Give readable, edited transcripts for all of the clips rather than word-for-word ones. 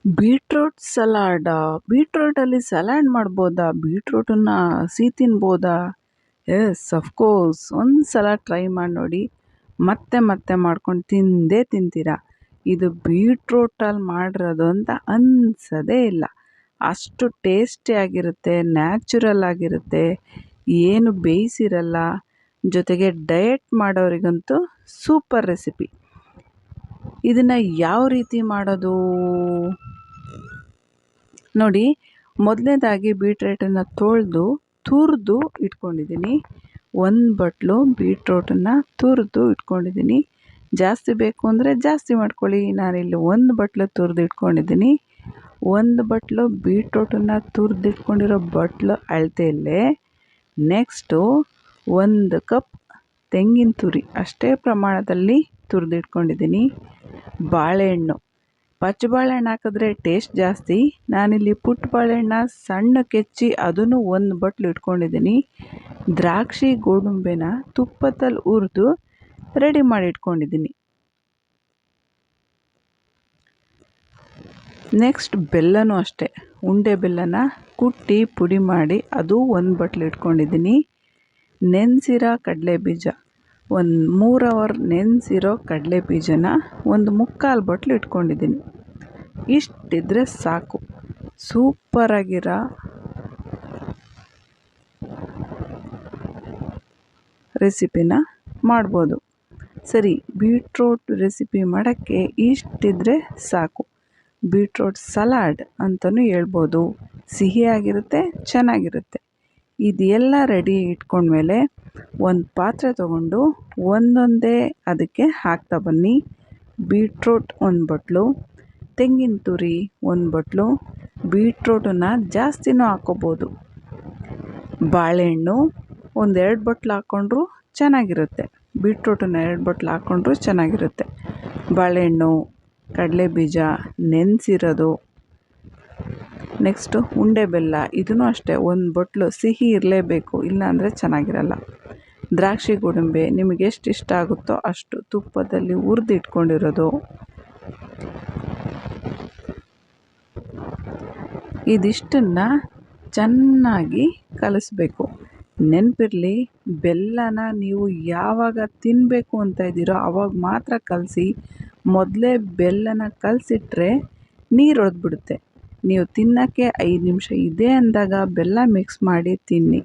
Beetroot ಸಲಾಡಾ? ಬೀಟ್ರೂಟಲ್ಲಿ salad ಮಾಡ್ಬೋದಾ? ಬೀಟ್ರೂಟನ್ನು ಹಸಿ ತಿನ್ಬೋದಾ? Yes of course. ಒಂದು ಸಲ ಟ್ರೈ ಮಾಡಿ ನೋಡಿ, ಮತ್ತೆ ಮತ್ತೆ ಮಾಡ್ಕೊಂಡು ತಿಂದೇ ತಿಂತೀರಾ. ಇದು ಬೀಟ್ರೂಟಲ್ಲಿ ಮಾಡಿರೋದು ಅಂತ ಅನ್ಸೋದೇ ಇಲ್ಲ. ಅಷ್ಟು ಟೇಸ್ಟಿಯಾಗಿರುತ್ತೆ, ನ್ಯಾಚುರಲ್ ಆಗಿರುತ್ತೆ, ಏನು ಬೇಯಿಸಿರಲ್ಲ. ಜೊತೆಗೆ ಡಯಟ್ ಮಾಡೋರಿಗಂತೂ ಸೂಪರ್ ರೆಸಿಪಿ. ಇದನ್ನು ಯಾವ ರೀತಿ ಮಾಡೋದು ನೋಡಿ. ಮೊದಲನೇದಾಗಿ ಬೀಟ್ರೂಟನ್ನು ತೊಳೆದು ತುರಿದು ಇಟ್ಕೊಂಡಿದ್ದೀನಿ. ಒಂದು ಬಟ್ಲು ಬೀಟ್ರೂಟನ್ನು ತುರಿದು ಇಟ್ಕೊಂಡಿದ್ದೀನಿ. ಜಾಸ್ತಿ ಬೇಕು ಅಂದರೆ ಜಾಸ್ತಿ ಮಾಡ್ಕೊಳ್ಳಿ. ನಾನಿಲ್ಲಿ ಒಂದು ಬಟ್ಲು ತುರಿದು ಇಟ್ಕೊಂಡಿದ್ದೀನಿ. ಒಂದು ಬಟ್ಲು ಬೀಟ್ರೂಟನ್ನು ತುರಿದಿಟ್ಕೊಂಡಿರೋ ಬಟ್ಲು ಅಳತೆಯಲ್ಲೇ ನೆಕ್ಸ್ಟು 1 ಕಪ್ ತೆಂಗಿನ ತುರಿ ಅಷ್ಟೇ ಪ್ರಮಾಣದಲ್ಲಿ ತುರಿದಿಟ್ಕೊಂಡಿದ್ದೀನಿ. ಬಾಳೆಹಣ್ಣು, ಪಚ್ಚ ಬಾಳೆಹಣ್ಣು ಹಾಕಿದ್ರೆ ಟೇಸ್ಟ್ ಜಾಸ್ತಿ. ನಾನಿಲ್ಲಿ ಪುಟ್ಟ ಬಾಳೆಹಣ್ಣ ಸಣ್ಣಕ್ಕೆ ಹೆಚ್ಚಿ ಅದನ್ನು ಒಂದು ಬಟ್ಲು ಇಟ್ಕೊಂಡಿದ್ದೀನಿ. ದ್ರಾಕ್ಷಿ ಗೋಡಂಬಿನ ತುಪ್ಪದಲ್ಲಿ ಹುರಿದು ರೆಡಿ ಮಾಡಿ ಇಟ್ಕೊಂಡಿದ್ದೀನಿ. ನೆಕ್ಸ್ಟ್ ಬೆಲ್ಲನೂ ಅಷ್ಟೇ, ಉಂಡೆ ಬೆಲ್ಲನ ಕುಟ್ಟಿ ಪುಡಿ ಮಾಡಿ ಅದು ಒಂದು ಬಟ್ಲು ಇಟ್ಕೊಂಡಿದ್ದೀನಿ. ನೆನೆಸಿರೋ ಕಡಲೆ ಬೀಜ, ಒಂದು 3 ಅವರ್ ನೆನೆಸಿರೋ ಕಡಲೆ ಬೀಜನ ಒಂದು 3/4 ಬಟ್ಲು ಇಟ್ಕೊಂಡಿದ್ದೀನಿ. ಇಷ್ಟಿದ್ರೆ ಸಾಕು, ಸೂಪರಾಗಿರೋ ರೆಸಿಪಿನ ಮಾಡ್ಬೋದು. ಸರಿ, ಬೀಟ್ರೂಟ್ ರೆಸಿಪಿ ಮಾಡೋಕ್ಕೆ ಇಷ್ಟಿದ್ರೆ ಸಾಕು. ಬೀಟ್ರೂಟ್ ಸಲಾಡ್ ಅಂತಲೂ ಹೇಳ್ಬೋದು. ಸಿಹಿಯಾಗಿರುತ್ತೆ, ಚೆನ್ನಾಗಿರುತ್ತೆ. ಇದೆಲ್ಲ ರೆಡಿ ಇಟ್ಕೊಂಡ್ಮೇಲೆ ಒಂದು ಪಾತ್ರೆ ತೊಗೊಂಡು ಒಂದೊಂದೇ ಅದಕ್ಕೆ ಹಾಕ್ತಾ ಬನ್ನಿ. ಬೀಟ್ರೂಟ್ 1 ಬಟ್ಲು, ತೆಂಗಿನ ತುರಿ 1 ಬಟ್ಲು, ಬೀಟ್ರೂಟನ್ನು ಜಾಸ್ತಿನೂ ಹಾಕ್ಕೋಬೋದು. ಬಾಳೆಹಣ್ಣು 1-2 ಬಟ್ಲು ಹಾಕ್ಕೊಂಡ್ರೂ ಚೆನ್ನಾಗಿರುತ್ತೆ. ಬೀಟ್ರೂಟನ್ನು 2 ಬಟ್ಲು ಹಾಕ್ಕೊಂಡ್ರೂ ಚೆನ್ನಾಗಿರುತ್ತೆ. ಬಾಳೆಹಣ್ಣು, ಕಡಲೆ ಬೀಜ ನೆನೆಸಿರೋದು, ನೆಕ್ಸ್ಟು ಉಂಡೆ ಬೆಲ್ಲ, ಇದೂ ಅಷ್ಟೇ 1 ಬಟ್ಲು. ಸಿಹಿ ಇರಲೇಬೇಕು, ಇಲ್ಲಾಂದರೆ ಚೆನ್ನಾಗಿರಲ್ಲ. ದ್ರಾಕ್ಷಿ ಗೋಡಂಬಿ ನಿಮಗೆ ಎಷ್ಟು ಇಷ್ಟ ಆಗುತ್ತೋ ಅಷ್ಟು ತುಪ್ಪದಲ್ಲಿ ಹುರಿದು ಇಟ್ಕೊಂಡಿರೋದು. ಇದಿಷ್ಟನ್ನು ಚೆನ್ನಾಗಿ ಕಲಿಸ್ಬೇಕು. ನೆನಪಿರಲಿ, ಬೆಲ್ಲನ ನೀವು ಯಾವಾಗ ತಿನ್ನಬೇಕು ಅಂತ ಇದ್ದೀರೋ ಆವಾಗ ಮಾತ್ರ ಕಲಸಿ. ಮೊದಲೇ ಬೆಲ್ಲನ ಕಲಸಿಟ್ರೆ ನೀರು ಒಡೆದ್ಬಿಡುತ್ತೆ. ನೀವು ತಿನ್ನೋಕ್ಕೆ 5 ನಿಮಿಷ ಇದೆ ಅಂದಾಗ ಬೆಲ್ಲ ಮಿಕ್ಸ್ ಮಾಡಿ ತಿನ್ನಿ.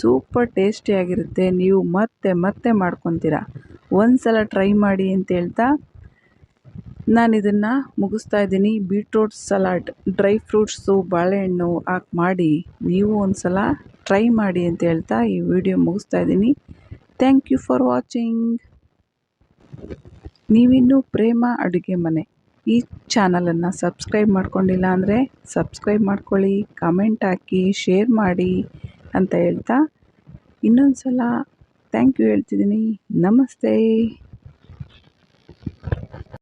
ಸೂಪರ್ ಟೇಸ್ಟಿಯಾಗಿರುತ್ತೆ. ನೀವು ಮತ್ತೆ ಮತ್ತೆ ಮಾಡ್ಕೊತೀರ. ಒಂದು ಸಲ ಟ್ರೈ ಮಾಡಿ ಅಂತ ಹೇಳ್ತಾ ನಾನಿದನ್ನು ಮುಗಿಸ್ತಾ ಇದ್ದೀನಿ. ಬೀಟ್ರೂಟ್ ಸಲಾಡ್, ಡ್ರೈ ಫ್ರೂಟ್ಸು, ಬಾಳೆಹಣ್ಣು ಹಾಕಿ ಮಾಡಿ ನೀವು ಒಂದು ಸಲ ಟ್ರೈ ಮಾಡಿ ಅಂತ ಹೇಳ್ತಾ ಈ ವಿಡಿಯೋ ಮುಗಿಸ್ತಾ ಇದ್ದೀನಿ. Thank you for watching. ನೀವಿನ್ನೂ ಪ್ರೇಮ ಅಡುಗೆ ಮನೆ ಈ ಚಾನಲನ್ನು ಸಬ್ಸ್ಕ್ರೈಬ್ ಮಾಡ್ಕೊಂಡಿಲ್ಲ ಅಂದರೆ ಸಬ್ಸ್ಕ್ರೈಬ್ ಮಾಡ್ಕೊಳ್ಳಿ, ಕಮೆಂಟ್ ಹಾಕಿ, ಶೇರ್ ಮಾಡಿ ಅಂತ ಹೇಳ್ತಾ ಇನ್ನೊಂದು ಸಲ ಥ್ಯಾಂಕ್ ಯು ಹೇಳ್ತಿದ್ದೀನಿ. ನಮಸ್ತೆ.